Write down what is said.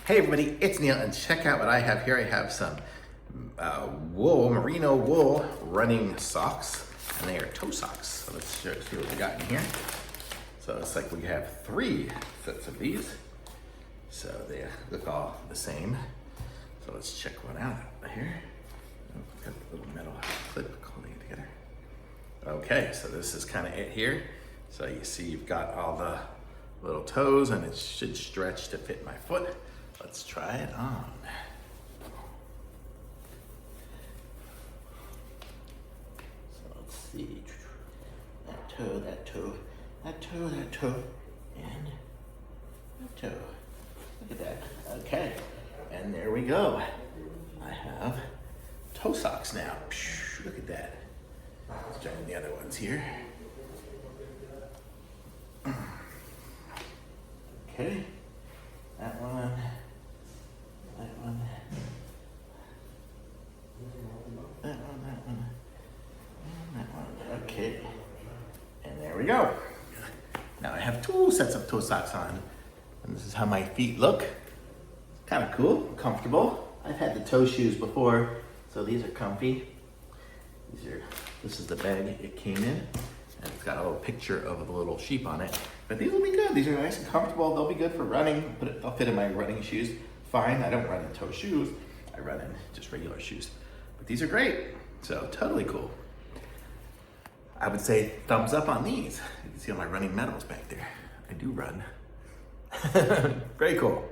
Hey everybody, it's Neil, and check out what I have here. I have some wool, merino wool running socks, and they are toe socks. So let's see what we got in here. So it's like we have 3 sets of these. So they look all the same. So let's check one out here. Got a little metal clip holding it together. Okay, so this is kind of it here. So you see you've got all the little toes, and it should stretch to fit my foot. Let's try it on. So let's see. That toe, that toe, that toe, that toe, and that toe. Look at that. Okay, and there we go. I have toe socks now. Look at that. Let's try the other ones here. Okay, that one. That one. Okay. And there we go. Now I have 2 sets of toe socks on. And this is how my feet look. Kind of cool, comfortable. I've had the toe shoes before, so these are comfy. This is the bag it came in. And it's got a little picture of a little sheep on it. But these will be good. These are nice and comfortable. They'll be good for running. They'll fit in my running shoes fine. I don't run in toe shoes. I run in just regular shoes. But these are great. So totally cool. I would say thumbs up on these. You can see all my running medals back there. I do run. Very cool.